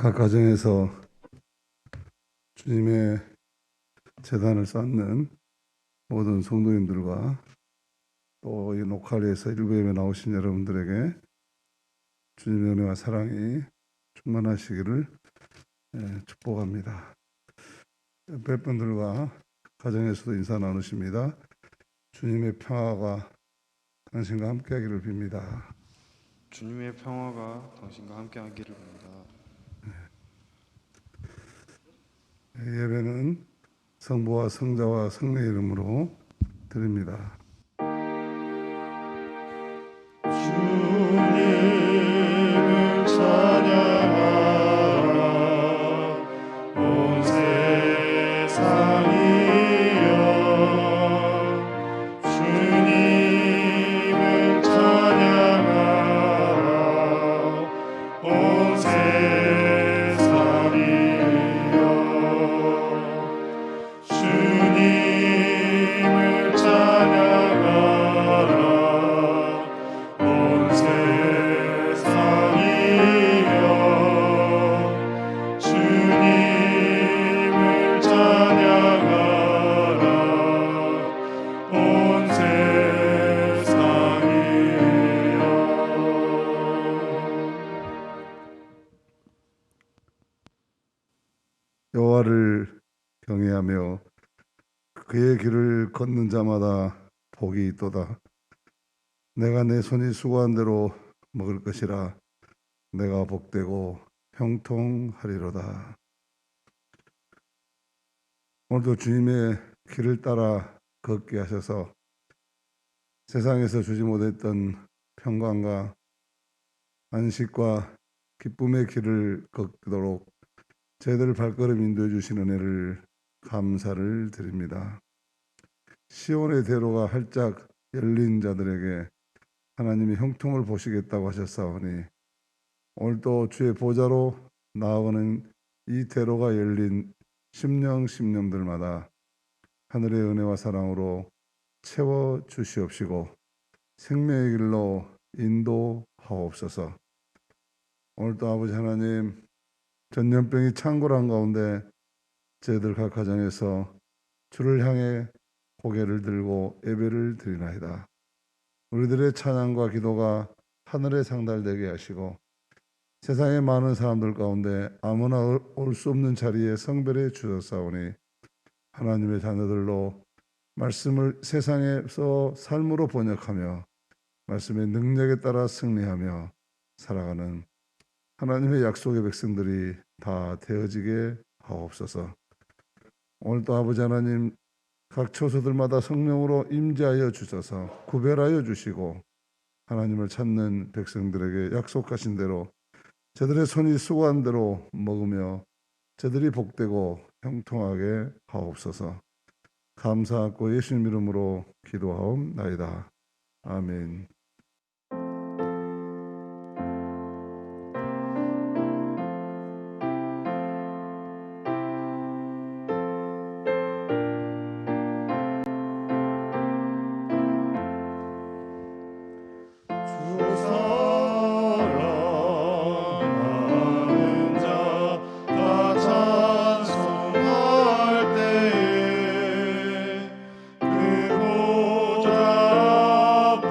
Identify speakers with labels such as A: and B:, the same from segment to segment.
A: 각 가정에서 주님의 제단을 쌓는 모든 성도님들과 또 이 녹화리에서 일부 예배 나오신 여러분들에게 주님의 은혜와 사랑이 충만하시기를 축복합니다. 옆에 분들과 가정에서도 인사 나누십니다. 주님의 평화가 당신과 함께하기를 빕니다.
B: 주님의 평화가 당신과 함께하기를 빕니다.
A: 예배는 성부와 성자와 성령의 이름으로 드립니다.
C: 주님을 찬양하라 온 세상이여 주님을 찬양하라 온 세상이여 주님을 찬양하라 온 세상이여 주님을 찬양하라 온 세상이여.
A: 여호와를 경외하며 그의 길을 걷는 자마다 복이 있도다. 내가 내 손이 수고한 대로 먹을 것이라. 내가 복되고 형통하리로다. 오늘도 주님의 길을 따라 걷게 하셔서 세상에서 주지 못했던 평강과 안식과 기쁨의 길을 걷도록 저희들 발걸음 인도해 주신 은혜를 감사를 드립니다. 시온의 대로가 활짝 열린 자들에게 하나님이 형통을 보시겠다고 하셨사오니 오늘도 주의 보좌로 나아가는 이 대로가 열린 심령들마다 하늘의 은혜와 사랑으로 채워 주시옵시고 생명의 길로 인도하옵소서. 오늘도 아버지 하나님, 전염병이 창궐한 가운데 저희들 각 가정에서 주를 향해 고개를 들고 예배를 드리나이다. 우리들의 찬양과 기도가 하늘에 상달되게 하시고 세상의 많은 사람들 가운데 아무나 올 수 없는 자리에 성별해 주셨사오니 하나님의 자녀들로 말씀을 세상에서 삶으로 번역하며 말씀의 능력에 따라 승리하며 살아가는 하나님의 약속의 백성들이 다 되어지게 하옵소서. 오늘도 아버지 하나님, 각 처소들마다 성령으로 임재하여 주셔서 구별하여 주시고 하나님을 찾는 백성들에게 약속하신 대로 저들의 손이 수고한 대로 먹으며 저들이 복되고 형통하게 하옵소서. 감사하고 예수님 이름으로 기도하옵나이다. 아멘.
C: 주 사랑하는 자 다 찬송할 때에 그 보좌 앞에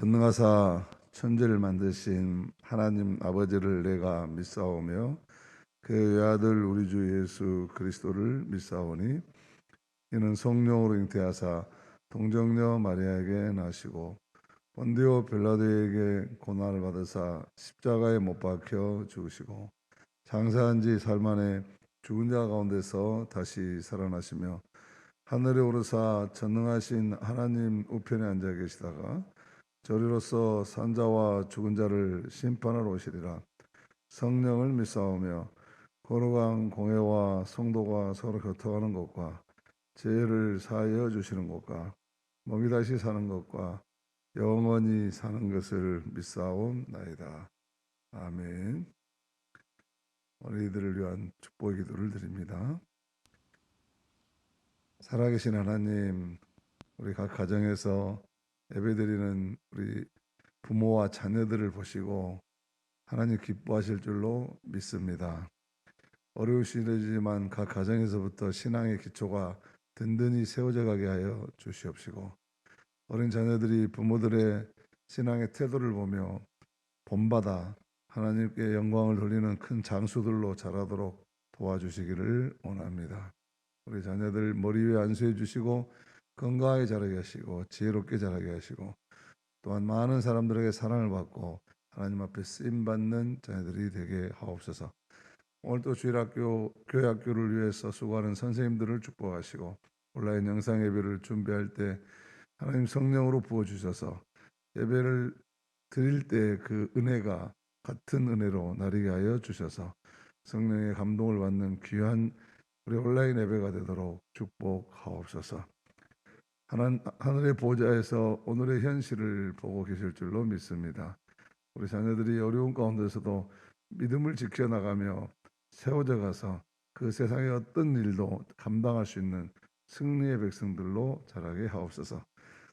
A: 전능하사 천지를 만드신 하나님 아버지를 내가 믿사오며 그 외아들 우리 주 예수 그리스도를 믿사오니 이는 성령으로 잉태하사 동정녀 마리아에게 나시고 본디오 빌라도에게 고난을 받으사 십자가에 못 박혀 죽으시고 장사한 지 사흘 만에 죽은 자 가운데서 다시 살아나시며 하늘에 오르사 전능하신 하나님 우편에 앉아 계시다가 저리로서 산자와 죽은 자를 심판하러 오시리라. 성령을 믿사오며 거룩한 공회와 성도가 서로 교통하는 것과 죄를 사하여 주시는 것과 목이 다시 사는 것과 영원히 사는 것을 믿사옵나이다. 아멘. 어린이들을 위한 축복의 기도를 드립니다. 살아계신 하나님, 우리 각 가정에서 예배드리는 우리 부모와 자녀들을 보시고 하나님 기뻐하실 줄로 믿습니다. 어려운 시대지만 각 가정에서부터 신앙의 기초가 든든히 세워져 가게 하여 주시옵시고 어린 자녀들이 부모들의 신앙의 태도를 보며 본받아 하나님께 영광을 돌리는 큰 장수들로 자라도록 도와주시기를 원합니다. 우리 자녀들 머리 위에 안수해 주시고 건강하게 자라게 하시고 지혜롭게 자라게 하시고 또한 많은 사람들에게 사랑을 받고 하나님 앞에 쓰임받는 자녀들이 되게 하옵소서. 오늘도 주일학교 교회학교를 위해서 수고하는 선생님들을 축복하시고 온라인 영상 예배를 준비할 때 하나님 성령으로 부어주셔서 예배를 드릴 때 그 은혜가 같은 은혜로 나리게 하여 주셔서 성령의 감동을 받는 귀한 우리 온라인 예배가 되도록 축복하옵소서. 하늘의 보좌에서 오늘의 현실을 보고 계실 줄로 믿습니다. 우리 자녀들이 어려운 가운데서도 믿음을 지켜나가며 세워져 가서 그 세상의 어떤 일도 감당할 수 있는 승리의 백성들로 자라게 하옵소서.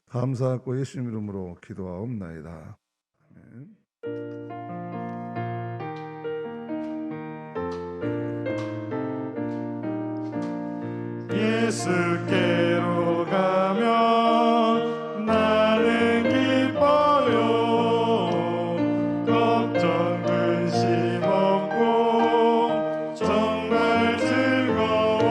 A: 감사하고 예수님 이름으로 기도하옵나이다. 아멘.
C: 예수께로 가면 나는 기뻐요. 걱정 근심 없고 정말 즐거워.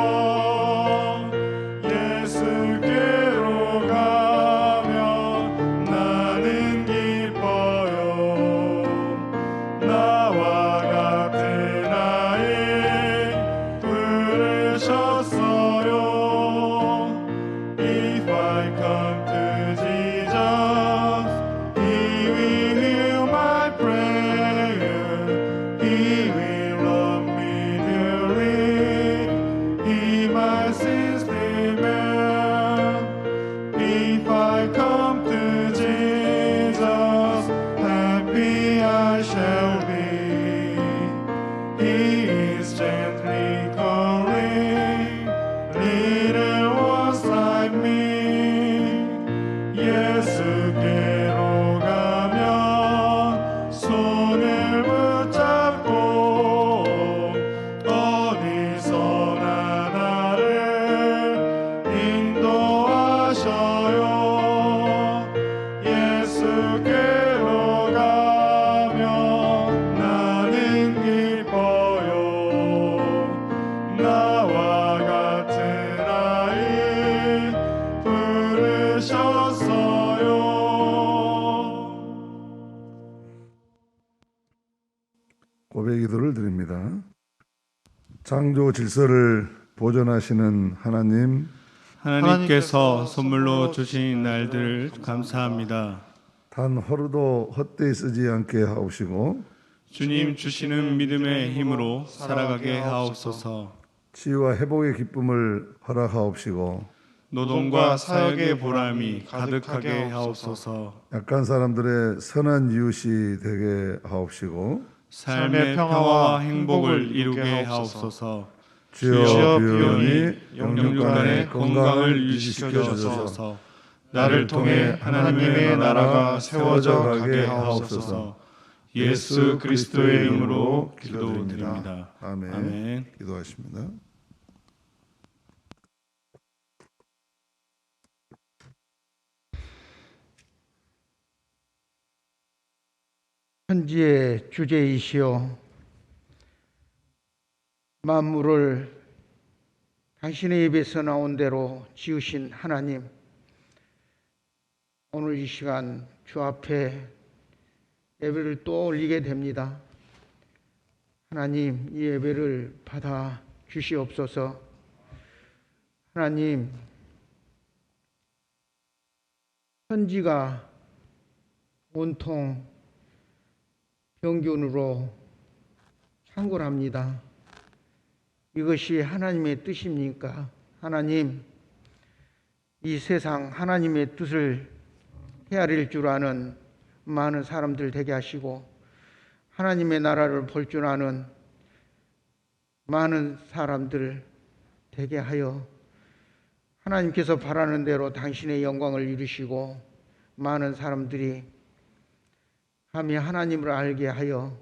C: 예수께로 가면 나는 기뻐요. 나와 같은 아이 부르셨어요. If I come to Jesus, He will hear my prayer. He will love me dearly. He my sins bear. If I come to Jesus, happy I shall be. He is gently calling little ones like me. 예수께로 가면 손을 붙잡고 어디서나 나를 인도하셔요. 예수께로 가면 나는 기뻐요. 나와 같은 아이 부르셨어요.
A: 고백 기도를 드립니다. 창조 질서를 보존하시는 하나님,
D: 하나님께서 선물로 주신 날들 감사합니다.
A: 단 하루도 헛되이 쓰지 않게 하옵시고
D: 주님 주시는 믿음의 힘으로 살아가게 하옵소서.
A: 치유와 회복의 기쁨을 허락하옵시고
D: 노동과 사역의 보람이 가득하게 하옵소서.
A: 약한 사람들의 선한 이웃이 되게 하옵시고
D: 삶의 평화와 행복을 이루게 하옵소서.
A: 주여 비오니
D: 영육간의 건강을 유지시켜 주소서. 나를 통해 하나님의 나라가 세워져 가게 하옵소서. 예수 그리스도의 이름으로 기도드립니다.
A: 아멘.
D: 아멘.
A: 기도하십니다.
E: 편지의 주제이시오 만물을 당신의 입에서 나온 대로 지으신 하나님, 오늘 이 시간 주 앞에 예배를 또 올리게 됩니다. 하나님, 이 예배를 받아 주시옵소서. 하나님, 편지가 온통 병균으로 창궐합니다. 이것이 하나님의 뜻입니까? 하나님, 이 세상 하나님의 뜻을 헤아릴 줄 아는 많은 사람들 되게 하시고 하나님의 나라를 볼 줄 아는 많은 사람들 되게 하여 하나님께서 바라는 대로 당신의 영광을 이루시고 많은 사람들이 감히 하나님을 알게 하여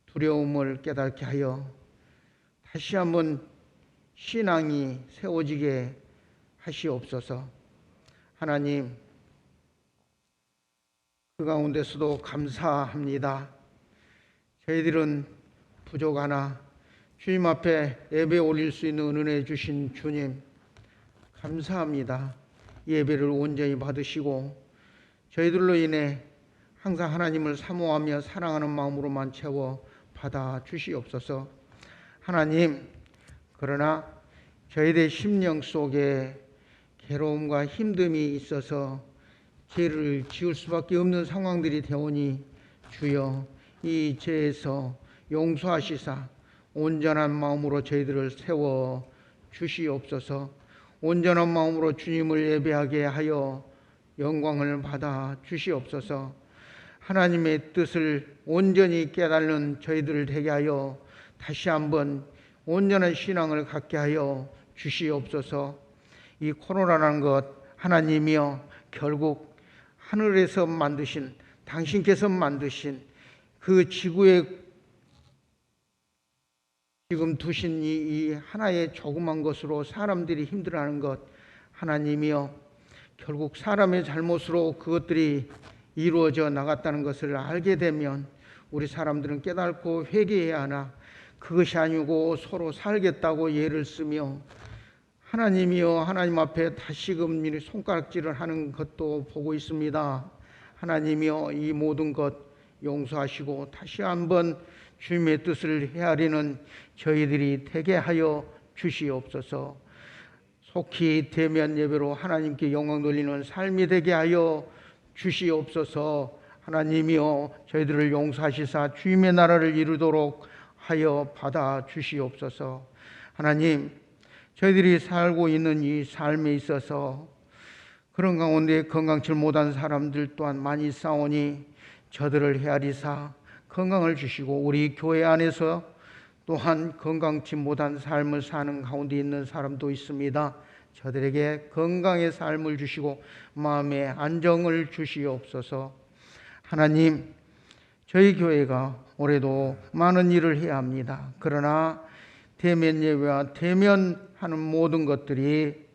E: 두려움을 깨닫게 하여 다시 한번 신앙이 세워지게 하시옵소서. 하나님, 그 가운데서도 감사합니다. 저희들은 부족하나 주님 앞에 예배 올릴 수 있는 은혜 주신 주님 감사합니다. 예배를 온전히 받으시고 저희들로 인해 항상 하나님을 사모하며 사랑하는 마음으로만 채워 받아 주시옵소서. 하나님, 그러나 저희들의 심령 속에 괴로움과 힘듦이 있어서 죄를 지을 수밖에 없는 상황들이 되오니 주여 이 죄에서 용서하시사 온전한 마음으로 저희들을 세워 주시옵소서. 온전한 마음으로 주님을 예배하게 하여 영광을 받아 주시옵소서. 하나님의 뜻을 온전히 깨닫는 저희들을 되게 하여 다시 한번 온전한 신앙을 갖게 하여 주시옵소서. 이 코로나라는 것 하나님이여 결국 하늘에서 만드신 당신께서 만드신 그 지구에 지금 두신 이 하나의 조그만 것으로 사람들이 힘들어하는 것 하나님이여 결국 사람의 잘못으로 그것들이 이루어져 나갔다는 것을 알게 되면 우리 사람들은 깨닫고 회개해야 하나 그것이 아니고 서로 살겠다고 예를 쓰며 하나님이여 하나님 앞에 다시금 손가락질을 하는 것도 보고 있습니다. 하나님이여 이 모든 것 용서하시고 다시 한번 주님의 뜻을 헤아리는 저희들이 되게 하여 주시옵소서. 속히 대면 예배로 하나님께 영광 돌리는 삶이 되게 하여 주시옵소서. 하나님이여 저희들을 용서하시사 주님의 나라를 이루도록 하여 받아 주시옵소서. 하나님, 저희들이 살고 있는 이 삶에 있어서 그런 가운데 건강치 못한 사람들 또한 많이 싸우니 저들을 헤아리사 건강을 주시고 우리 교회 안에서 또한 건강치 못한 삶을 사는 가운데 있는 사람도 있습니다. 저들에게 건강의 삶을 주시고 마음의 안정을 주시옵소서. 하나님, 저희 교회가 올해도 많은 일을 해야 합니다. 그러나 대면 예배와 대면하는 모든 것들이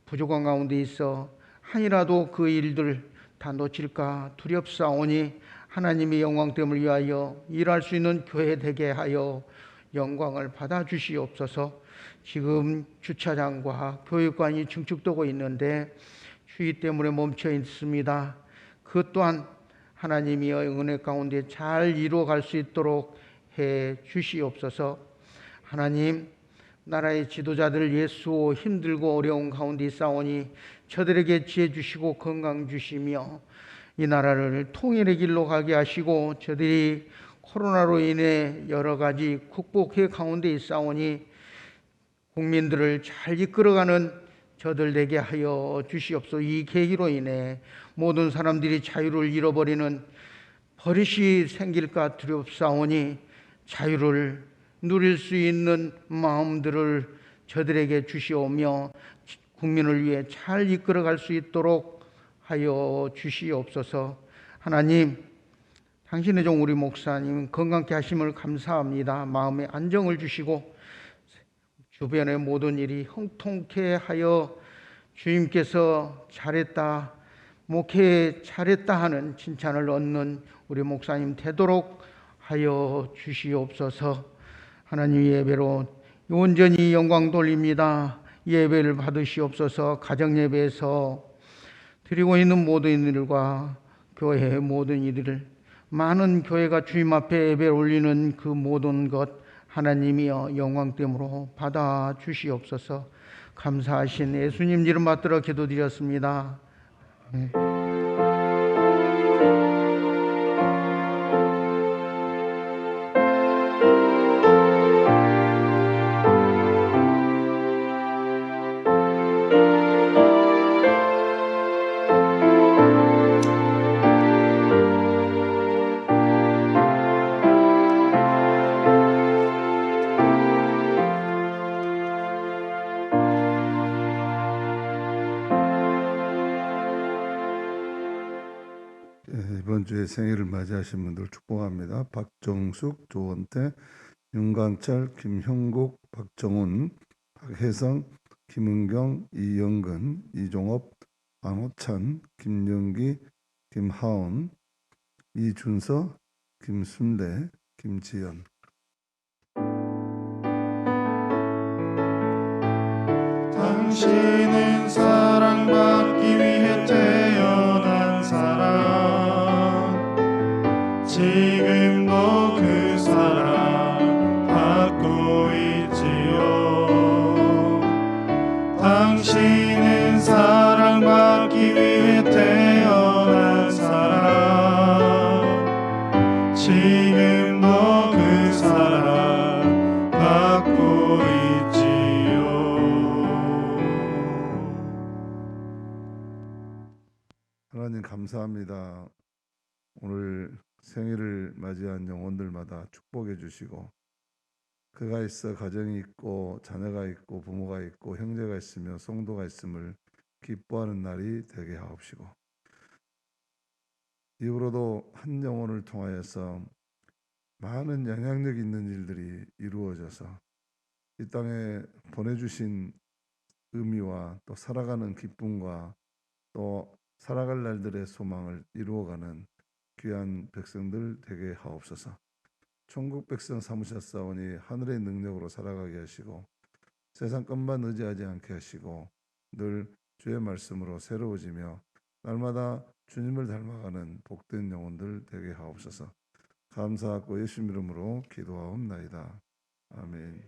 E: 부족한 가운데 있어 한이라도 그 일들 다 놓칠까 두렵사오니 하나님의 영광됨을 위하여 일할 수 있는 교회 되게 하여 영광을 받아 주시옵소서. 지금 주차장과 교육관이 증축되고 있는데 추위 때문에 멈춰 있습니다. 그 또한 하나님이 은혜 가운데 잘 이루어갈 수 있도록 해 주시옵소서. 하나님, 나라의 지도자들 예수 힘들고 어려운 가운데 있사오니 저들에게 지혜 주시고 건강 주시며 이 나라를 통일의 길로 가게 하시고 저들이 코로나로 인해 여러 가지 국복의 가운데 있사오니 국민들을 잘 이끌어가는 저들 되게 하여 주시옵소서. 이 계기로 인해 모든 사람들이 자유를 잃어버리는 버릇이 생길까 두렵사오니 자유를 누릴 수 있는 마음들을 저들에게 주시오며 국민을 위해 잘 이끌어갈 수 있도록 하여 주시옵소서. 하나님, 당신의 종 우리 목사님 건강케 하심을 감사합니다. 마음의 안정을 주시고 주변의 모든 일이 형통케 하여 주님께서 잘했다, 목회 잘했다 하는 칭찬을 얻는 우리 목사님 되도록 하여 주시옵소서. 하나님 예배로 온전히 영광 돌립니다. 예배를 받으시옵소서. 가정 예배에서 드리고 있는 모든 일들과 교회의 모든 이들을 많은 교회가 주님 앞에 예배를 올리는 그 모든 것 하나님이여 영광됨으로 받아 주시옵소서. 감사하신 예수님 이름 받들어 기도드렸습니다.
A: 이번 주에 생일을 맞이하신 분들 축복합니다. 박정숙, 조원태, 윤광철, 김형국, 박정훈, 박혜성, 김은경, 이영근, 이종업, 안호찬, 김영기, 김하온, 이준서, 김순대, 김지연.
C: 당신은 사랑받기 위해 태어난 사람, 지금도 그 사랑 받고 있지요. 당신은 사랑받기 위해 태어난 사람, 지금도 그 사랑 받고 있지요.
A: 하나님 감사합니다. 오늘 생일을 맞이한 영혼들마다 축복해 주시고 그가 있어 가정이 있고 자녀가 있고 부모가 있고 형제가 있으며 성도가 있음을 기뻐하는 날이 되게 하옵시고 이후로도 한 영혼을 통하여서 많은 영향력 있는 일들이 이루어져서 이 땅에 보내주신 의미와 또 살아가는 기쁨과 또 살아갈 날들의 소망을 이루어가는 귀한 백성들 되게 하옵소서. 천국 백성 삼으셨사오니 하늘의 능력으로 살아가게 하시고 세상 것만 의지하지 않게 하시고 늘 주의 말씀으로 새로워지며 날마다 주님을 닮아가는 복된 영혼들 되게 하옵소서. 감사하고 예수 이름으로 기도하옵나이다. 아멘.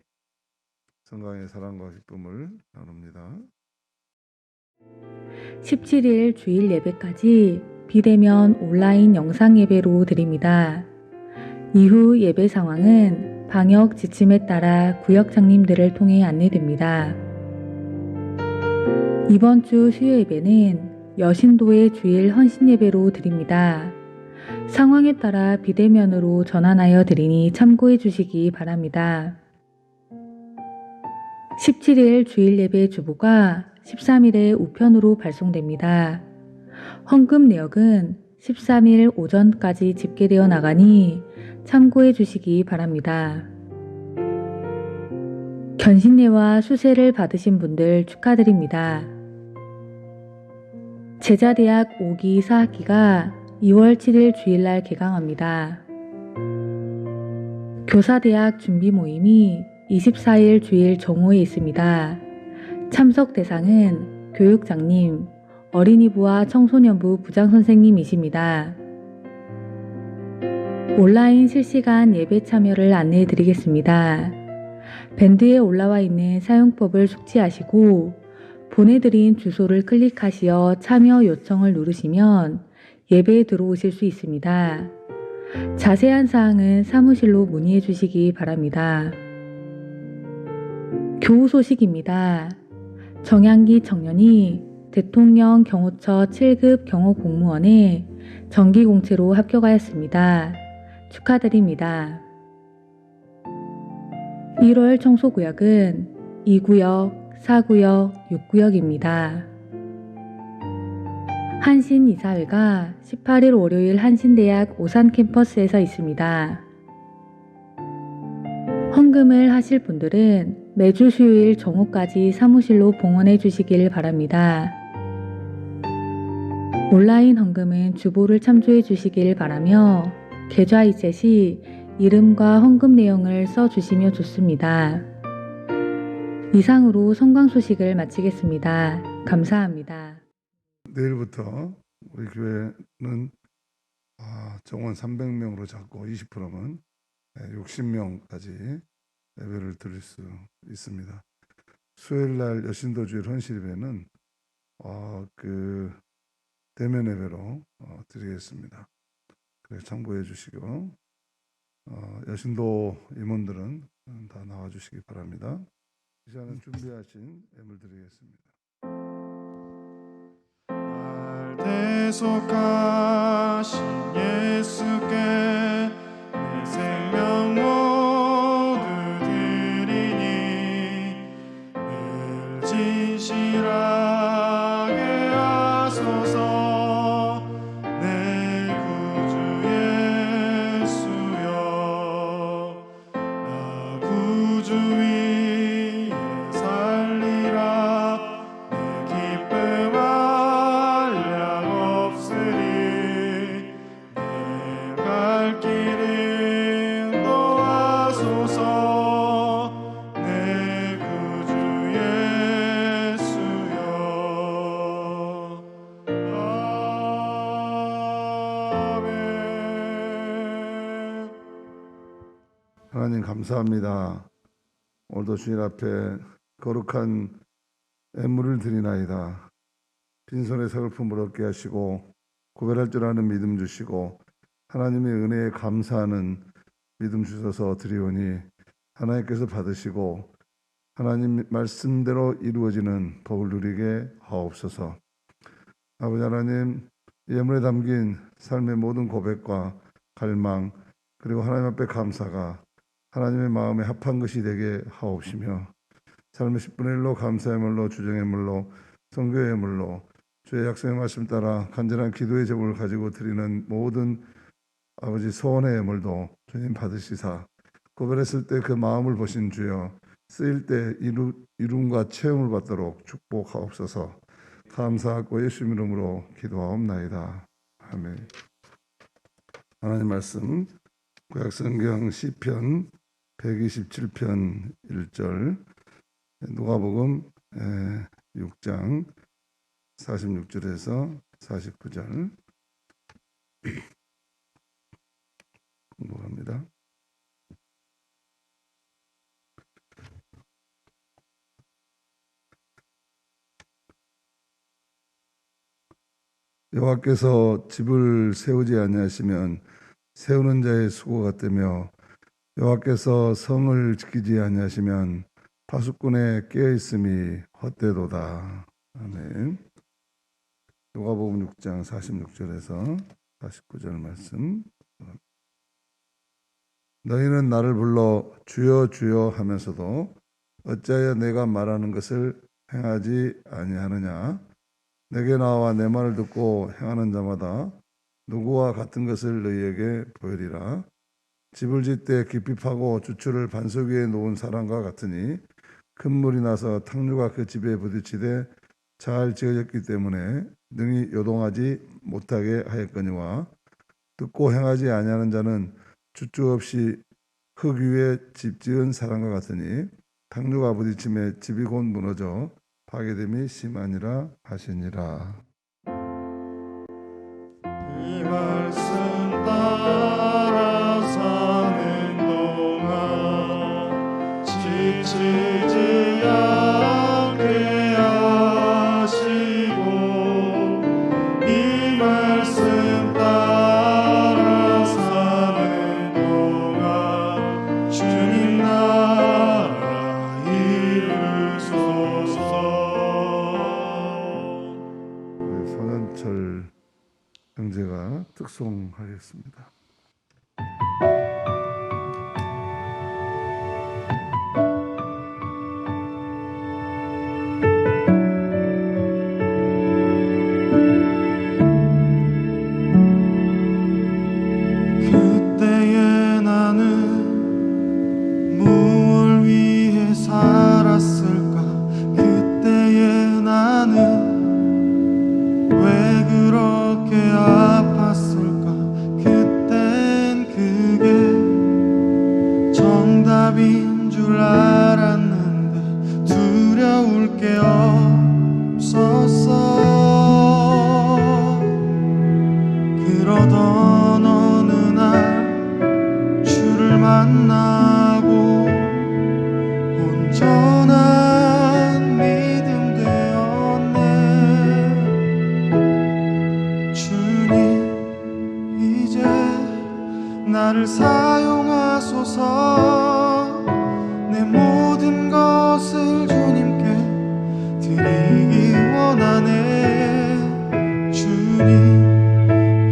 A: 성강의 사랑과 기쁨을 나눕니다.
F: 17일 주일 예배까지 비대면 온라인 영상 예배로 드립니다. 이후 예배 상황은 방역 지침에 따라 구역 장님들을 통해 안내됩니다. 이번 주 수요 예배는 여신도의 주일 헌신 예배로 드립니다. 상황에 따라 비대면으로 전환하여 드리니 참고해 주시기 바랍니다. 17일 주일 예배 주보가 13일에 우편으로 발송됩니다. 헌금 내역은 13일 오전까지 집계되어 나가니 참고해 주시기 바랍니다. 견신례와 수세를 받으신 분들 축하드립니다. 제자대학 5기 4학기가 2월 7일 주일날 개강합니다. 교사대학 준비 모임이 24일 주일 정오에 있습니다. 참석 대상은 교육장님, 어린이부와 청소년부 부장선생님이십니다. 온라인 실시간 예배 참여를 안내해 드리겠습니다. 밴드에 올라와 있는 사용법을 숙지하시고 보내드린 주소를 클릭하시어 참여 요청을 누르시면 예배에 들어오실 수 있습니다. 자세한 사항은 사무실로 문의해 주시기 바랍니다. 교우 소식입니다. 정향기 청년이 대통령 경호처 7급 경호 공무원에 정기공채로 합격하였습니다. 축하드립니다. 1월 청소구역은 2구역, 4구역, 6구역입니다. 한신이사회가 18일 월요일 한신대학 오산 캠퍼스에서 있습니다. 헌금을 하실 분들은 매주 수요일 정오까지 사무실로 봉헌해 주시길 바랍니다. 온라인 헌금은 주보를 참조해 주시길 바라며 계좌이체 시 이름과 헌금 내용을 써주시면 좋습니다. 이상으로 성광 소식을 마치겠습니다. 감사합니다.
A: 내일부터 우리 교회는 정원 300명으로 잡고 20%면 60명까지 예배를 드릴 수 있습니다. 수요일 날 여신도 주일 헌실 예배는 그 대면 예배로 드리겠습니다. 그래서 참고해 주시고 여신도 임원들은 다 나와 주시기 바랍니다. 이 시간은 준비하신 예물 드리겠습니다.
C: 날 대속하신 예수께 내 생명 모두 드리니 늘 진실하게 하소서. 내 구주 예수여, 나 구주 위에 살리라. 내 기쁨 한량 없으리. 내 갈 길을 인도하소서. 내 구주 예수여. 아멘.
A: 하나님 감사합니다. 오늘도 주님 앞에 거룩한 예물을 드리나이다. 빈손에 서글픔을 얻게 하시고 구별할 줄 아는 믿음 주시고 하나님의 은혜에 감사하는 믿음 주셔서 드리오니 하나님께서 받으시고 하나님 말씀대로 이루어지는 복을 누리게 하옵소서. 아버지 하나님, 예물에 담긴 삶의 모든 고백과 갈망 그리고 하나님 앞에 감사가 하나님의 마음에 합한 것이 되게 하옵시며 삶의 10분의 1로 감사의 물로 주정의 물로 성교의 물로 주의 약속의 말씀 따라 간절한 기도의 제목을 가지고 드리는 모든 아버지 소원의 예물도 주님 받으시사 구별했을 때 그 마음을 보신 주여 쓰일 때 이룸과 체험을 받도록 축복하옵소서. 감사하고 예수 이름으로 기도하옵나이다. 아멘. 하나님 말씀 구약성경 시편 127편 1절 누가복음 6장 46절에서 49절 공부합니다. 여호와께서 집을 세우지 아니하시면 세우는 자의 수고 같으며 여호와께서 성을 지키지 아니하시면 파수꾼의 깨어있음이 헛되도다. 아멘. 누가복음 6장 46절에서 49절 말씀. 너희는 나를 불러 주여 주여 하면서도 어찌하여 내가 말하는 것을 행하지 아니하느냐. 내게 나와 내 말을 듣고 행하는 자마다 누구와 같은 것을 너희에게 보이리라. 집을 짓되 깊이 파고 주추를 반석 위에 놓은 사람과 같으니 큰 물이 나서 탕류가 그 집에 부딪히되 잘 지어졌기 때문에 능히 요동하지 못하게 하였거니와 듣고 행하지 아니하는 자는 주추 없이 흙 위에 집 지은 사람과 같으니 탕류가 부딪힘에 집이 곧 무너져 파괴됨이 심하니라 하시니라.
C: 이 말씀 따라 사는 동안 지치지 않게 하시고 이 말씀 따라 사는 동안 주님 나라 이루소서.
A: 우리 손현철 형제가 특송하겠습니다.
C: 그때의 나는 무엇을 위해 살았을까. 그때의 나는 왜 그런 있었어. 그러던 어느 날 주를 만나고 온전한 믿음 되었네. 주님 이제 나를 사용하소서. 내 모든 것을 주님께 드리기 원하네. 주님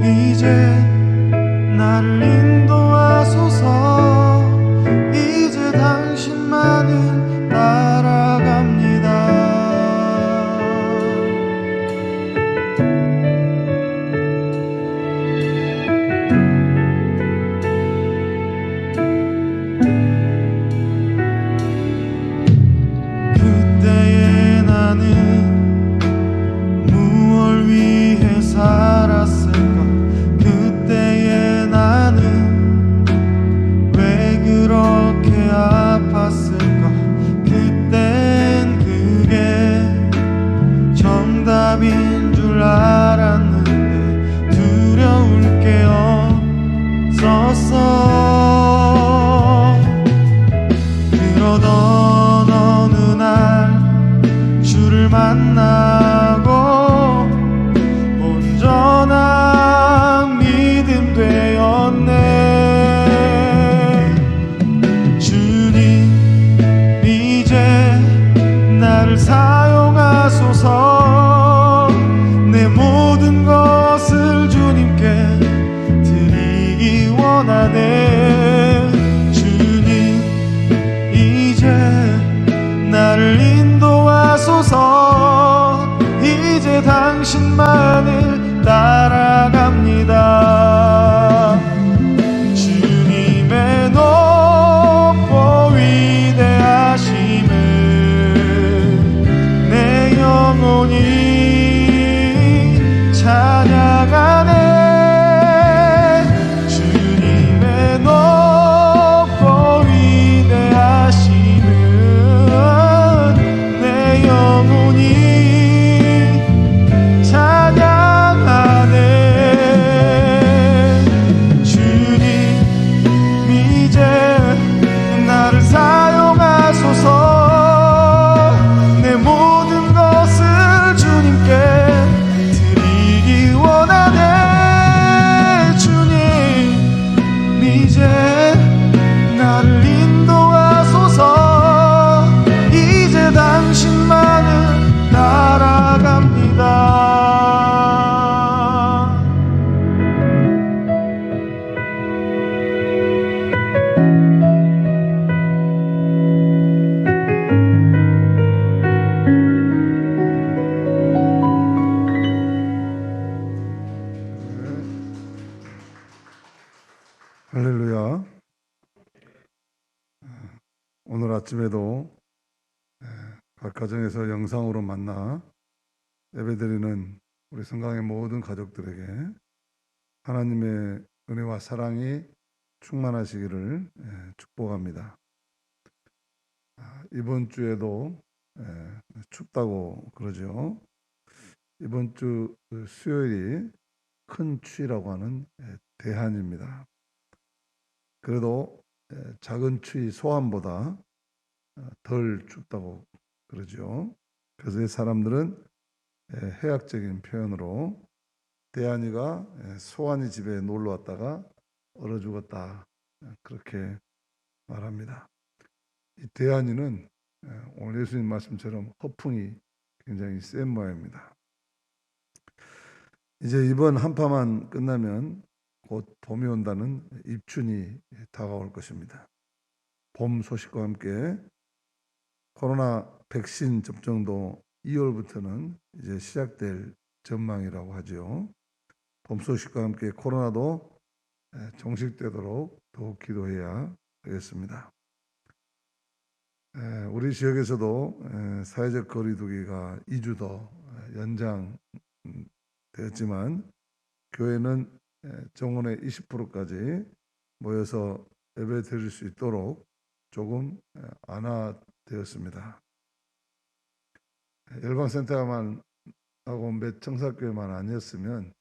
C: 이제 나를 인도하소서. 이제 당신만을 따라갑니다. 그때의 나는 무엇을 위해 살았을까? 그때의 나는 왜 그렇게 아팠을까? 그땐 그게 정답인 줄 알았는데 두려울 게 없었어. 그러던 어느 날 주를 만나고 온전한 믿음 되었네. 주님 이제 나를 사용하소서. 내 모든 것을 주님께 드리기 원하네. 주님 이제 나를 인도하소서. 이제 당신만을 따라갑니다. 주님의 높고 위대하심을 내 영혼이 찬양하네. 주님의 높고 위대하심을 내 영혼이 찬양하네. 주님 이제 나를 사용하소서. 내 모든 것을 주님께 드리기 원하네. 주님 이제 나를 인도하소서. 이제 당신만을 따라갑니다.
A: 할렐루야. 오늘 아침에도 각 가정에서 영상으로 만나 예배드리는 우리 성강의 모든 가족들에게 하나님의 은혜와 사랑이 충만하시기를 축복합니다. 이번 주에도 춥다고 그러죠. 이번 주 수요일이 큰 추위라고 하는 대한입니다. 그래도 작은 추위 소환보다 덜 춥다고 그러죠. 그래서 이 사람들은 해학적인 표현으로 대한이가 소환이 집에 놀러 왔다가 얼어 죽었다, 그렇게 말합니다. 이 대한이는 오늘 예수님 말씀처럼 허풍이 굉장히 센 모양입니다. 이제 이번 한파만 끝나면 곧 봄이 온다는 입춘이 다가올 것입니다. 봄 소식과 함께 코로나 백신 접종도 2월부터는 이제 시작될 전망이라고 하죠. 봄 소식과 함께 코로나도 종식되도록 더욱 기도해야 되겠습니다. 우리 지역에서도 사회적 거리두기가 2주 더 연장되었지만 교회는 정원의 20%까지 모여서 예배 드릴 수 있도록 조금 완화되었습니다. 열방센터만 하고 몇 청사교회만 아니었으면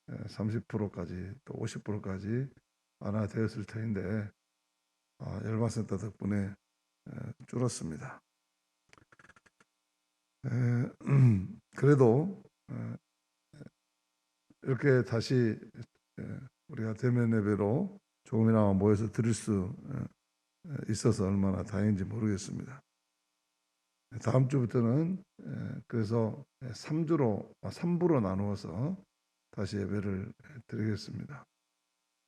A: 30%까지 또 50%까지 완화되었을 터인데 열방센터 덕분에 줄었습니다. 그래도 이렇게 다시 우리가 대면 예배로 조금이나마 모여서 드릴 수 있어서 얼마나 다행인지 모르겠습니다. 다음 주부터는 그래서 3부로 나누어서 다시 예배를 드리겠습니다.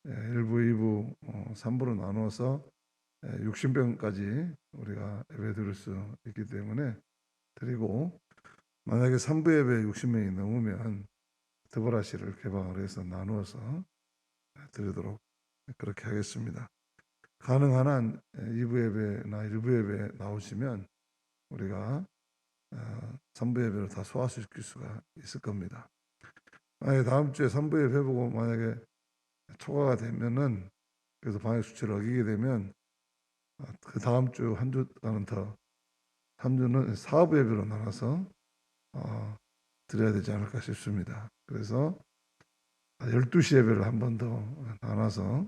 A: 1부, 2부, 3부로 나누어서 60명까지 우리가 예배 드릴 수 있기 때문에 드리고, 만약에 3부 예배 60명이 넘으면 드보라시를 개방을 해서 나누어서 드리도록 그렇게 하겠습니다. 가능한 한 2부 예배나 1부 예배 나오시면 우리가 3부 예배로 다 소화시킬 수가 있을 겁니다. 만약에 다음 주에 3부 예배 보고 만약에 초과가 되면은, 그래서 방역 수치를 어기게 되면 그 다음 주 한 주간은 더 3주는 4부 예배로 나눠서 드려야 되지 않을까 싶습니다. 그래서 12시 예배를 한 번 더 나눠서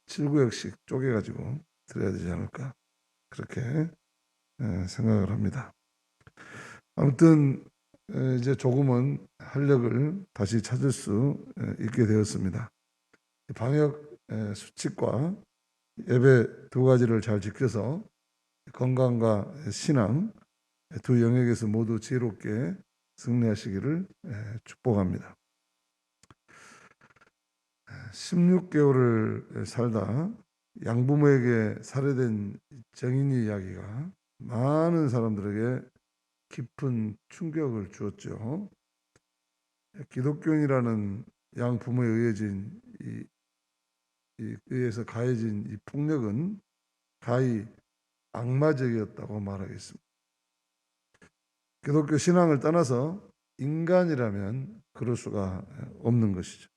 A: 7구역씩 쪼개가지고 드려야 되지 않을까, 그렇게 생각을 합니다. 아무튼 이제 조금은 활력을 다시 찾을 수 있게 되었습니다. 방역 수칙과 예배 두 가지를 잘 지켜서 건강과 신앙 두 영역에서 모두 지혜롭게 승리하시기를 축복합니다. 16개월을 살다 양부모에게 살해된 정인이 이야기가 많은 사람들에게 깊은 충격을 주었죠. 기독교인이라는 양부모에 의해서 가해진 이 폭력은 가히 악마적이었다고 말하겠습니다. 기독교 신앙을 떠나서 인간이라면 그럴 수가 없는 것이죠.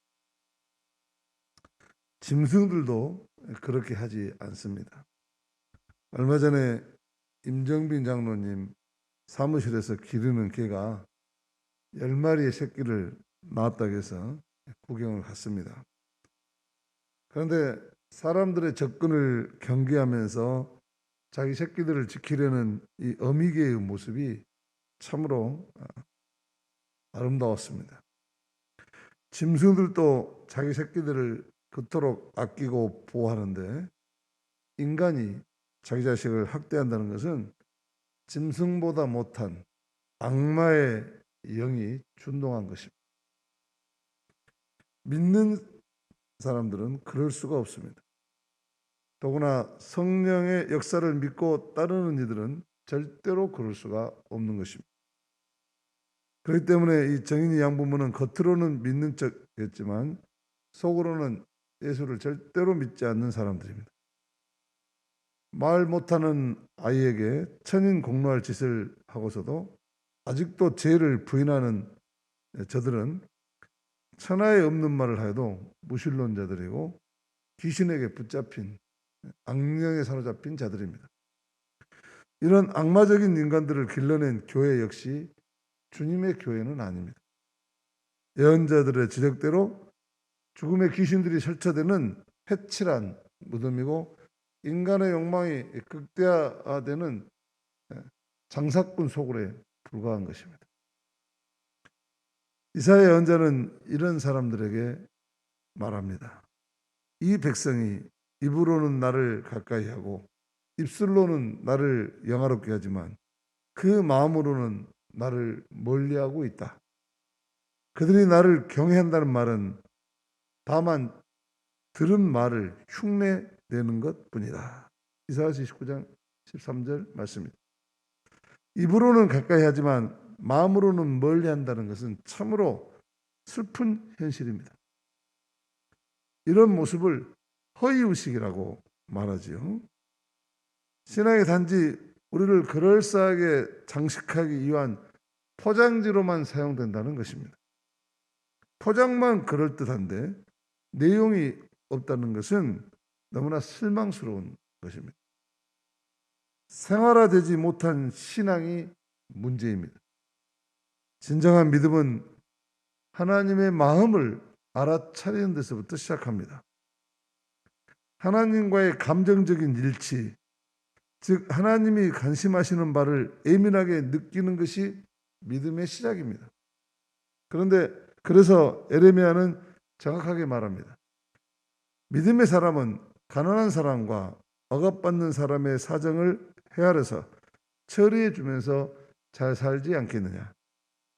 A: 짐승들도 그렇게 하지 않습니다. 얼마 전에 임정빈 장로님 사무실에서 기르는 개가 10마리의 새끼를 낳았다고 해서 구경을 갔습니다. 그런데 사람들의 접근을 경계하면서 자기 새끼들을 지키려는 이 어미개의 모습이 참으로 아름다웠습니다. 짐승들도 자기 새끼들을 그토록 아끼고 보호하는데 인간이 자기 자식을 학대한다는 것은 짐승보다 못한 악마의 영이 준동한 것입니다. 믿는 사람들은 그럴 수가 없습니다. 더구나 성령의 역사를 믿고 따르는 이들은 절대로 그럴 수가 없는 것입니다. 그렇기 때문에 이 정인이 양부모는 겉으로는 믿는 척했지만 속으로는 예수를 절대로 믿지 않는 사람들입니다. 말 못하는 아이에게 천인 공노할 짓을 하고서도 아직도 죄를 부인하는 저들은 천하에 없는 말을 하여도 무신론자들이고 귀신에게 붙잡힌 악령에 사로잡힌 자들입니다. 이런 악마적인 인간들을 길러낸 교회 역시 주님의 교회는 아닙니다. 예언자들의 지적대로 죽음의 귀신들이 설쳐되는 회칠한 무덤이고 인간의 욕망이 극대화되는 장사꾼 소굴에 불과한 것입니다. 이사야 예언자는 이런 사람들에게 말합니다. 이 백성이 입으로는 나를 가까이 하고 입술로는 나를 영화롭게 하지만 그 마음으로는 나를 멀리하고 있다. 그들이 나를 경외한다는 말은 다만 들은 말을 흉내내는 것뿐이다. 이사야서 19장 13절 말씀입니다. 입으로는 가까이 하지만 마음으로는 멀리한다는 것은 참으로 슬픈 현실입니다. 이런 모습을 허위의식이라고 말하지요. 신앙이 단지 우리를 그럴싸하게 장식하기 위한 포장지로만 사용된다는 것입니다. 포장만 그럴듯한데 내용이 없다는 것은 너무나 실망스러운 것입니다. 생활화되지 못한 신앙이 문제입니다. 진정한 믿음은 하나님의 마음을 알아차리는 데서부터 시작합니다. 하나님과의 감정적인 일치, 즉 하나님이 관심하시는 바를 예민하게 느끼는 것이 믿음의 시작입니다. 그래서 에레미야는 정확하게 말합니다. 믿음의 사람은 가난한 사람과 억압받는 사람의 사정을 헤아려서 처리해 주면서 잘 살지 않겠느냐.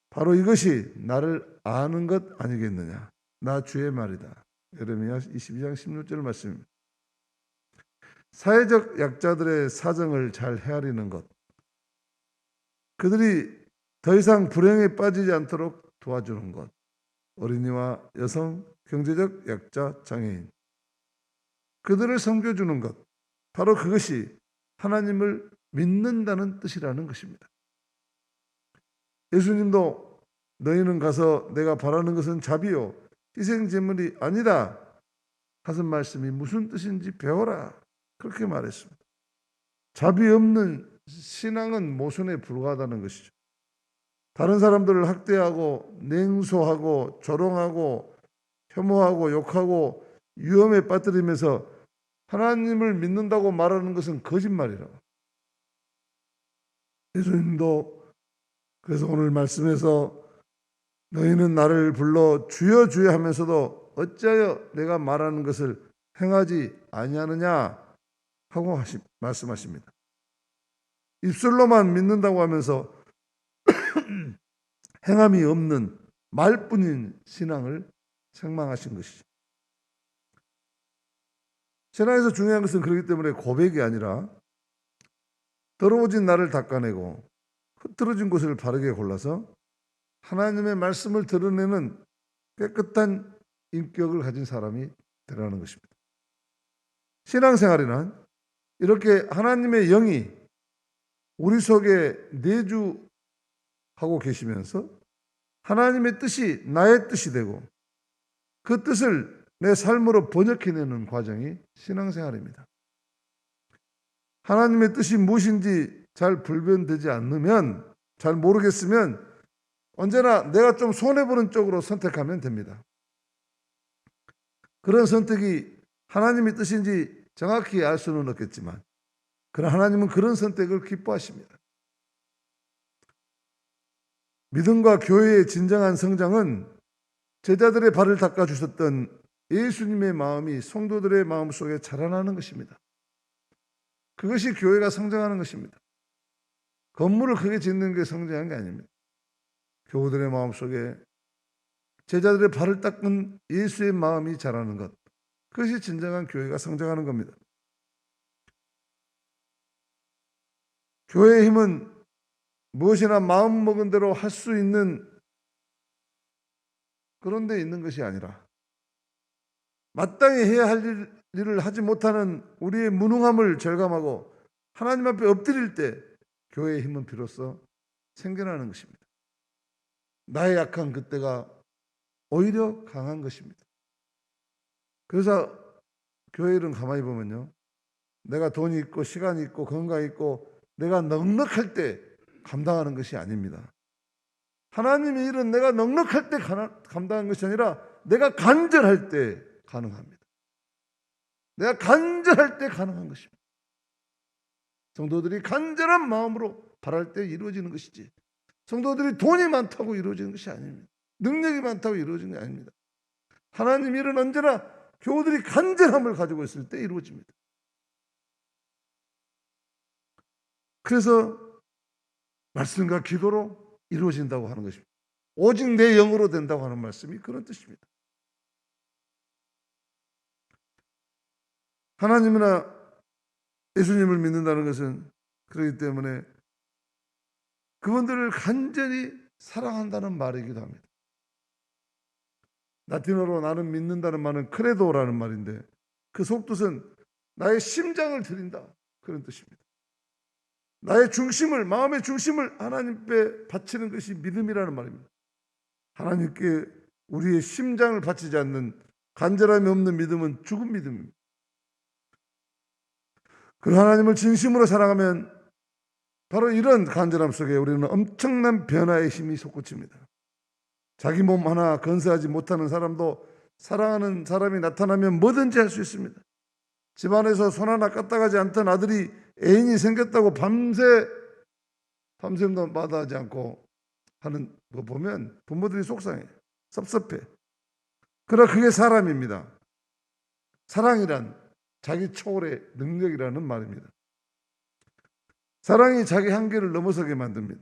A: 바로 이것이 나를 아는 것 아니겠느냐. 나 주의 말이다. 에레미야 22장 16절 말씀입니다. 사회적 약자들의 사정을 잘 헤아리는 것, 그들이 더 이상 불행에 빠지지 않도록 도와주는 것, 어린이와 여성, 경제적 약자, 장애인, 그들을 섬겨주는 것, 바로 그것이 하나님을 믿는다는 뜻이라는 것입니다. 예수님도 너희는 가서 내가 바라는 것은 자비요 희생 제물이 아니다 하신 말씀이 무슨 뜻인지 배워라, 그렇게 말했습니다. 자비 없는 신앙은 모순에 불과하다는 것이죠. 다른 사람들을 학대하고 냉소하고 조롱하고 혐오하고 욕하고 위험에 빠뜨리면서 하나님을 믿는다고 말하는 것은 거짓말이라고. 예수님도 그래서 오늘 말씀에서 너희는 나를 불러 주여 주여 하면서도 어찌하여 내가 말하는 것을 행하지 아니하느냐 하고 말씀하십니다. 입술로만 믿는다고 하면서 행함이 없는 말뿐인 신앙을 책망하신 것이죠. 신앙에서 중요한 것은 그렇기 때문에 고백이 아니라 더러워진 나를 닦아내고 흐트러진 곳을 바르게 골라서 하나님의 말씀을 드러내는 깨끗한 인격을 가진 사람이 되라는 것입니다. 신앙생활에는 이렇게 하나님의 영이 우리 속에 내주하고 계시면서 하나님의 뜻이 나의 뜻이 되고 그 뜻을 내 삶으로 번역해내는 과정이 신앙생활입니다. 하나님의 뜻이 무엇인지 잘 불변되지 않으면, 잘 모르겠으면 언제나 내가 좀 손해보는 쪽으로 선택하면 됩니다. 그런 선택이 하나님의 뜻인지 정확히 알 수는 없겠지만 그러나 하나님은 그런 선택을 기뻐하십니다. 믿음과 교회의 진정한 성장은 제자들의 발을 닦아주셨던 예수님의 마음이 성도들의 마음속에 자라나는 것입니다. 그것이 교회가 성장하는 것입니다. 건물을 크게 짓는 게 성장한 게 아닙니다. 교우들의 마음속에 제자들의 발을 닦은 예수의 마음이 자라는 것, 그것이 진정한 교회가 성장하는 겁니다. 교회의 힘은 무엇이나 마음먹은 대로 할 수 있는 그런 데 있는 것이 아니라 마땅히 해야 할 일을 하지 못하는 우리의 무능함을 절감하고 하나님 앞에 엎드릴 때 교회의 힘은 비로소 생겨나는 것입니다. 나의 약한 그때가 오히려 강한 것입니다. 그래서 교회 일은 가만히 보면요, 내가 돈이 있고 시간이 있고 건강이 있고 내가 넉넉할 때 감당하는 것이 아닙니다. 하나님의 일은 내가 넉넉할 때 감당하는 것이 아니라 내가 간절할 때 가능합니다. 내가 간절할 때 가능한 것입니다. 성도들이 간절한 마음으로 바랄 때 이루어지는 것이지, 성도들이 돈이 많다고 이루어지는 것이 아닙니다. 능력이 많다고 이루어지는 게 아닙니다. 하나님 일은 언제나 교우들이 간절함을 가지고 있을 때 이루어집니다. 그래서 말씀과 기도로 이루어진다고 하는 것입니다. 오직 내 영으로 된다고 하는 말씀이 그런 뜻입니다. 하나님이나 예수님을 믿는다는 것은 그렇기 때문에 그분들을 간절히 사랑한다는 말이기도 합니다. 라틴어로 나는 믿는다는 말은 크레도라는 말인데 그 속뜻은 나의 심장을 드린다, 그런 뜻입니다. 나의 중심을, 마음의 중심을 하나님께 바치는 것이 믿음이라는 말입니다. 하나님께 우리의 심장을 바치지 않는 간절함이 없는 믿음은 죽은 믿음입니다. 그 하나님을 진심으로 사랑하면 바로 이런 간절함 속에 우리는 엄청난 변화의 힘이 솟구칩니다. 자기 몸 하나 건설하지 못하는 사람도 사랑하는 사람이 나타나면 뭐든지 할 수 있습니다. 집안에서 손 하나 까딱하지 않던 아들이 애인이 생겼다고 밤샘도 마다하지 않고 하는 거 보면 부모들이 속상해, 섭섭해. 그러나 그게 사람입니다. 사랑이란 자기 초월의 능력이라는 말입니다. 사랑이 자기 한계를 넘어서게 만듭니다.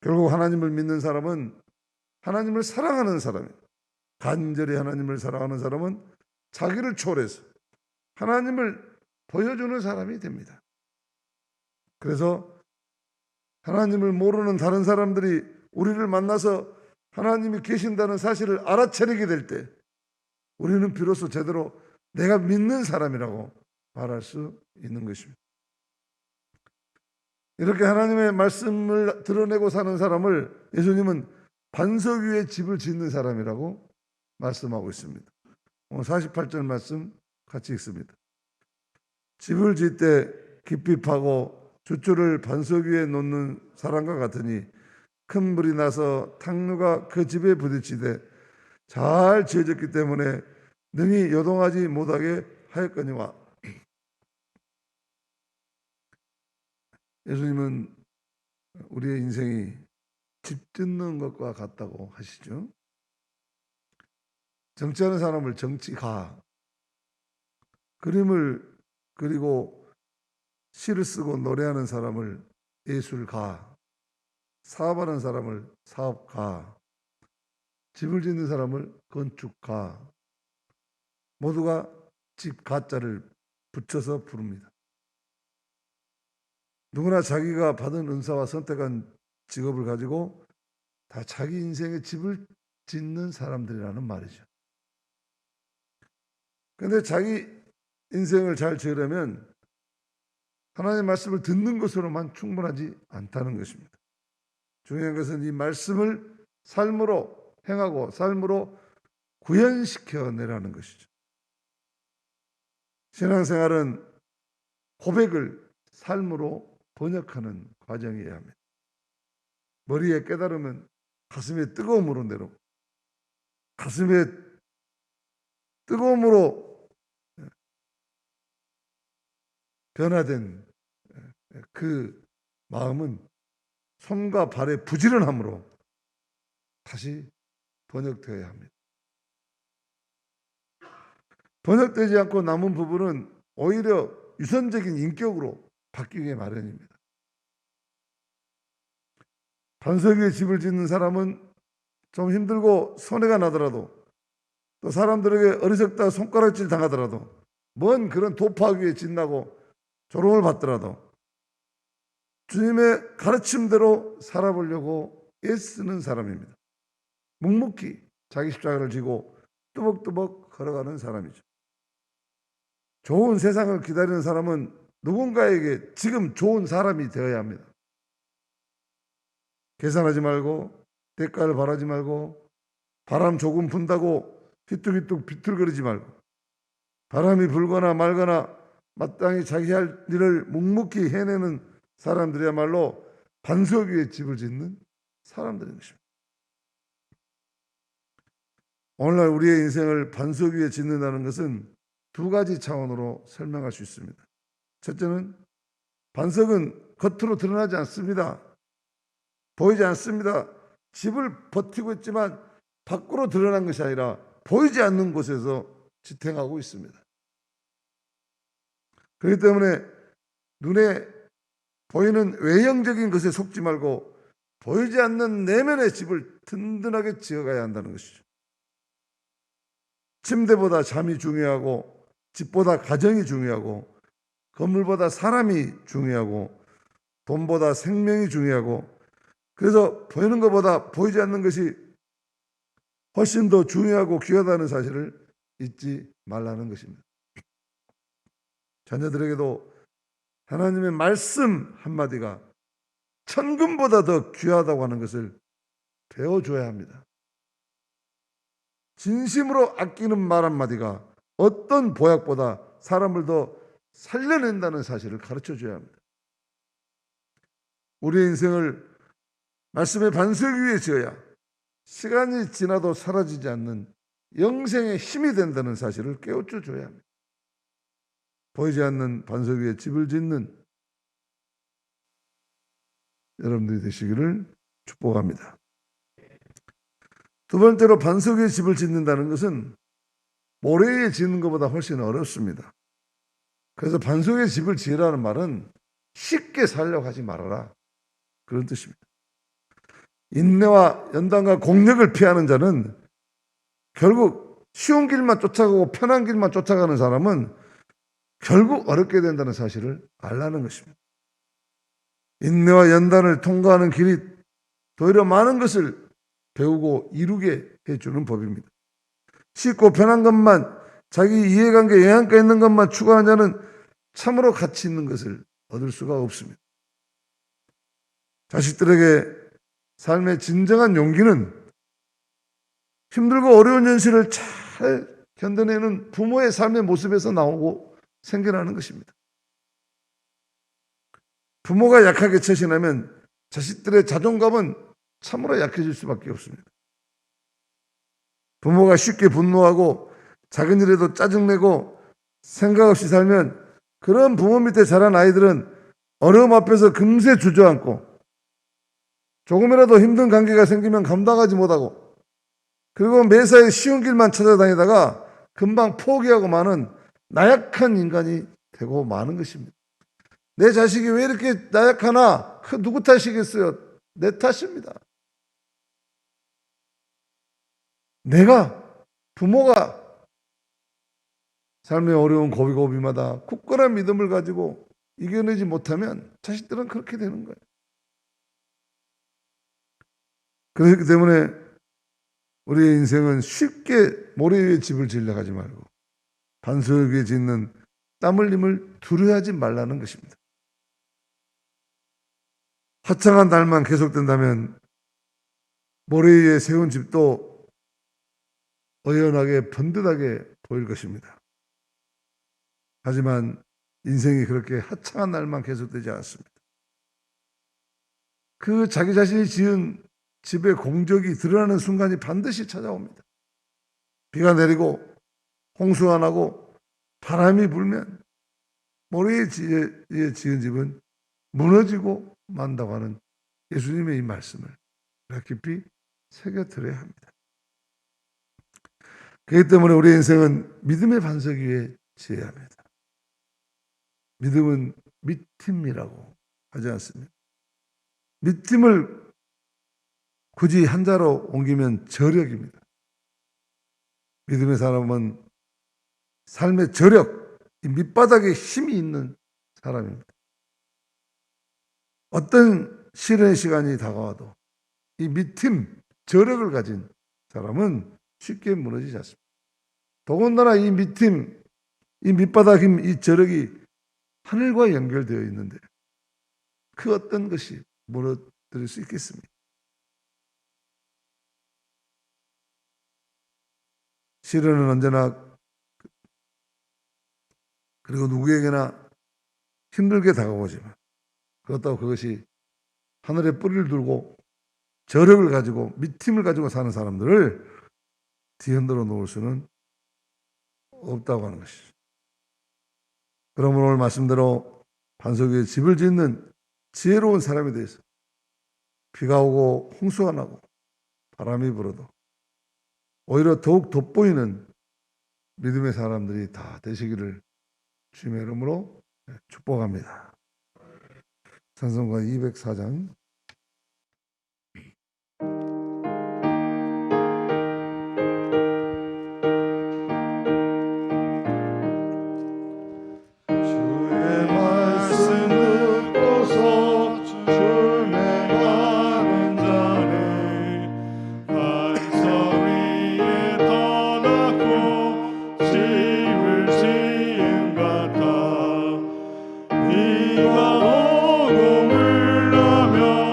A: 결국 하나님을 믿는 사람은 하나님을 사랑하는 사람이에요. 간절히 하나님을 사랑하는 사람은 자기를 초월해서 하나님을 보여주는 사람이 됩니다. 그래서 하나님을 모르는 다른 사람들이 우리를 만나서 하나님이 계신다는 사실을 알아차리게 될 때 우리는 비로소 제대로 내가 믿는 사람이라고 말할 수 있는 것입니다. 이렇게 하나님의 말씀을 드러내고 사는 사람을 예수님은 반석 위에 집을 짓는 사람이라고 말씀하고 있습니다. 오늘 48절 말씀 같이 읽습니다. 집을 짓 때 깊이 파고 주 반석 위에 놓는 사람과 같으니 큰 불이 나서 탕류가 그 집에 부딪히되 잘 지어졌기 때문에 능히 요동하지 못하게 하였거니와. 예수님은 우리의 인생이 집 짓는 것과 같다고 하시죠. 정치하는 사람을 정치가, 그림을 그리고 시를 쓰고 노래하는 사람을 예술가, 사업하는 사람을 사업가, 집을 짓는 사람을 건축가, 모두가 집 가자를 붙여서 부릅니다. 누구나 자기가 받은 은사와 선택한 직업을 가지고 다 자기 인생의 집을 짓는 사람들이라는 말이죠. 그런데 자기 인생을 잘 지으려면 하나님의 말씀을 듣는 것으로만 충분하지 않다는 것입니다. 중요한 것은 이 말씀을 삶으로 행하고 삶으로 구현시켜내라는 것이죠. 신앙생활은 고백을 삶으로 번역하는 과정이어야 합니다. 머리에 깨달으면 가슴에 뜨거움으로 내려오고 가슴에 뜨거움으로 변화된 그 마음은 손과 발의 부지런함으로 다시 번역되어야 합니다. 번역되지 않고 남은 부분은 오히려 유선적인 인격으로 바뀌게 마련입니다. 반석 위에 집을 짓는 사람은 좀 힘들고 손해가 나더라도 또 사람들에게 어리석다 손가락질 당하더라도 먼 그런 도파 위에 짓나고 조롱을 받더라도 주님의 가르침대로 살아보려고 애쓰는 사람입니다. 묵묵히 자기 십자가를 지고 뚜벅뚜벅 걸어가는 사람이죠. 좋은 세상을 기다리는 사람은 누군가에게 지금 좋은 사람이 되어야 합니다. 계산하지 말고 대가를 바라지 말고 바람 조금 분다고 휘뚝휘뚝 비틀거리지 말고 바람이 불거나 말거나 마땅히 자기 할 일을 묵묵히 해내는 사람들이야말로 반석 위에 집을 짓는 사람들인 것입니다. 오늘날 우리의 인생을 반석 위에 짓는다는 것은 두 가지 차원으로 설명할 수 있습니다. 첫째는 반석은 겉으로 드러나지 않습니다. 보이지 않습니다. 집을 버티고 있지만 밖으로 드러난 것이 아니라 보이지 않는 곳에서 지탱하고 있습니다. 그렇기 때문에 눈에 보이는 외형적인 것에 속지 말고 보이지 않는 내면의 집을 든든하게 지어가야 한다는 것이죠. 침대보다 잠이 중요하고 집보다 가정이 중요하고 건물보다 사람이 중요하고 돈보다 생명이 중요하고 그래서 보이는 것보다 보이지 않는 것이 훨씬 더 중요하고 귀하다는 사실을 잊지 말라는 것입니다. 자녀들에게도 하나님의 말씀 한마디가 천금보다 더 귀하다고 하는 것을 배워줘야 합니다. 진심으로 아끼는 말 한마디가 어떤 보약보다 사람을 더 살려낸다는 사실을 가르쳐줘야 합니다. 우리의 인생을 말씀의 반석 위에 지어야 시간이 지나도 사라지지 않는 영생의 힘이 된다는 사실을 깨우쳐 줘야 합니다. 보이지 않는 반석 위에 집을 짓는 여러분들이 되시기를 축복합니다. 두 번째로, 반석 위에 집을 짓는다는 것은 모래 위에 짓는 것보다 훨씬 어렵습니다. 그래서 반석 위에 집을 지으라는 말은 쉽게 살려고 하지 말아라, 그런 뜻입니다. 인내와 연단과 공력을 피하는 자는, 결국 쉬운 길만 쫓아가고 편한 길만 쫓아가는 사람은 결국 어렵게 된다는 사실을 알라는 것입니다. 인내와 연단을 통과하는 길이 오히려 많은 것을 배우고 이루게 해주는 법입니다. 쉽고 편한 것만, 자기 이해관계 영향가 있는 것만 추구하는 자는 참으로 가치 있는 것을 얻을 수가 없습니다. 자식들에게 삶의 진정한 용기는 힘들고 어려운 현실을 잘 견뎌내는 부모의 삶의 모습에서 나오고 생겨나는 것입니다. 부모가 약하게 처신하면 자식들의 자존감은 참으로 약해질 수밖에 없습니다. 부모가 쉽게 분노하고 작은 일에도 짜증내고 생각 없이 살면 그런 부모 밑에 자란 아이들은 어려움 앞에서 금세 주저앉고, 조금이라도 힘든 관계가 생기면 감당하지 못하고, 그리고 매사에 쉬운 길만 찾아다니다가 금방 포기하고 마는 나약한 인간이 되고 마는 것입니다. 내 자식이 왜 이렇게 나약하나? 그 누구 탓이겠어요? 내 탓입니다. 내가, 부모가 삶의 어려운 고비고비마다 굳건한 믿음을 가지고 이겨내지 못하면 자식들은 그렇게 되는 거예요. 그렇기 때문에 우리의 인생은 쉽게 모래 위에 집을 지으려고 하지 말고 반석 위에 짓는 땀 흘림을 두려워하지 말라는 것입니다. 화창한 날만 계속된다면 모래 위에 세운 집도 어연하게 번듯하게 보일 것입니다. 하지만 인생이 그렇게 화창한 날만 계속되지 않습니다. 그 자기 자신이 지은 집의 공적이 드러나는 순간이 반드시 찾아옵니다. 비가 내리고 홍수가 나고 바람이 불면 모래에 지은 집은 무너지고 만다고 하는 예수님의 이 말씀을 우리가 깊이 새겨들어야 합니다. 그렇기 때문에 우리의 인생은 믿음의 반석 위에 지어야 합니다. 믿음은 믿음이라고 하지 않습니다. 믿음을 굳이 한자로 옮기면 저력입니다. 믿음의 사람은 삶의 저력, 이 밑바닥에 힘이 있는 사람입니다. 어떤 시련의 시간이 다가와도 이 믿음, 저력을 가진 사람은 쉽게 무너지지 않습니다. 더군다나 이 믿음, 이 밑바닥 힘, 이 저력이 하늘과 연결되어 있는데 그 어떤 것이 무너뜨릴 수 있겠습니까? 시련은 언제나, 그리고 누구에게나 힘들게 다가오지만 그렇다고 그것이 하늘에 뿌리를 두고 저력을 가지고 믿음을 가지고 사는 사람들을 뒤흔들어 놓을 수는 없다고 하는 것이죠. 그러므로 오늘 말씀대로 반석 위에 집을 짓는 지혜로운 사람에 대해서 비가 오고 홍수가 나고 바람이 불어도 오히려 더욱 돋보이는 믿음의 사람들이 다 되시기를 주님의 이름으로 축복합니다. 찬송가 204장
D: 비가 오고 물나면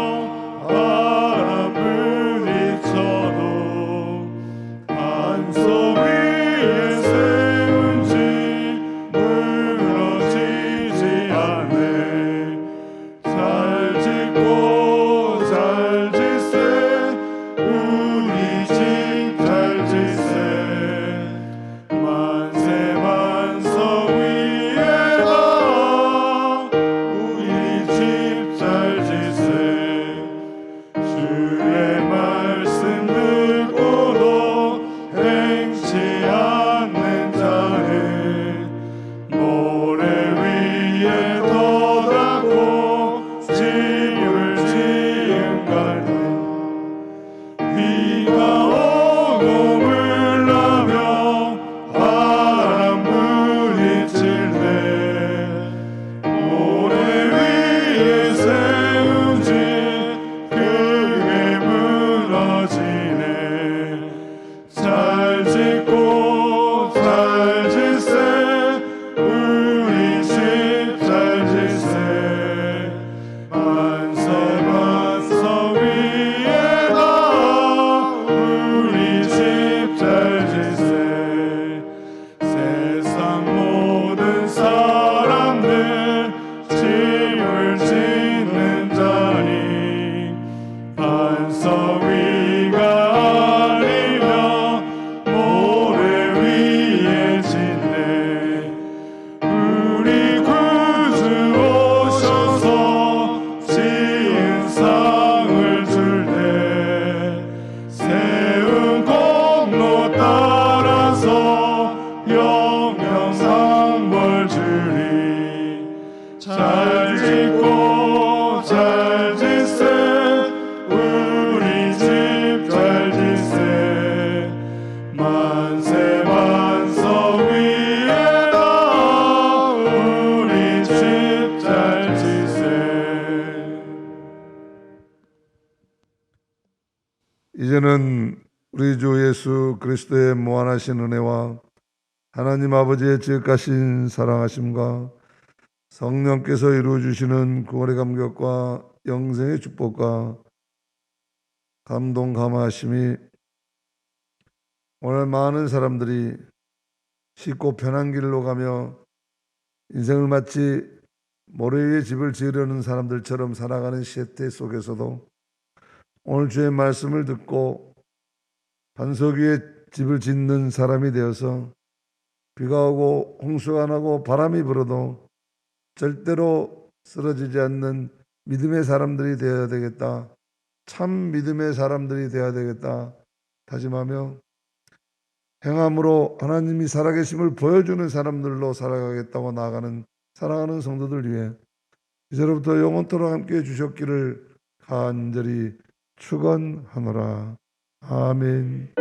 A: 이제는 우리 주 예수 그리스도의 무한하신 은혜와 하나님 아버지의 지극하신 사랑하심과 성령께서 이루어 주시는 구원의 감격과 영생의 축복과 감동 감화하심이 오늘 많은 사람들이 쉽고 편한 길로 가며 인생을 마치 모래 위에 집을 지으려는 사람들처럼 살아가는 시대 속에서도 오늘 주의 말씀을 듣고 반석 위에 집을 짓는 사람이 되어서 비가 오고 홍수가 나고 바람이 불어도 절대로 쓰러지지 않는 믿음의 사람들이 되어야 되겠다. 참 믿음의 사람들이 되어야 되겠다. 다짐하며 행함으로 하나님이 살아계심을 보여주는 사람들로 살아가겠다고 나아가는 사랑하는 성도들 위해 이제로부터 영원토록 함께해 주셨기를 간절히 축원하노라. 아멘.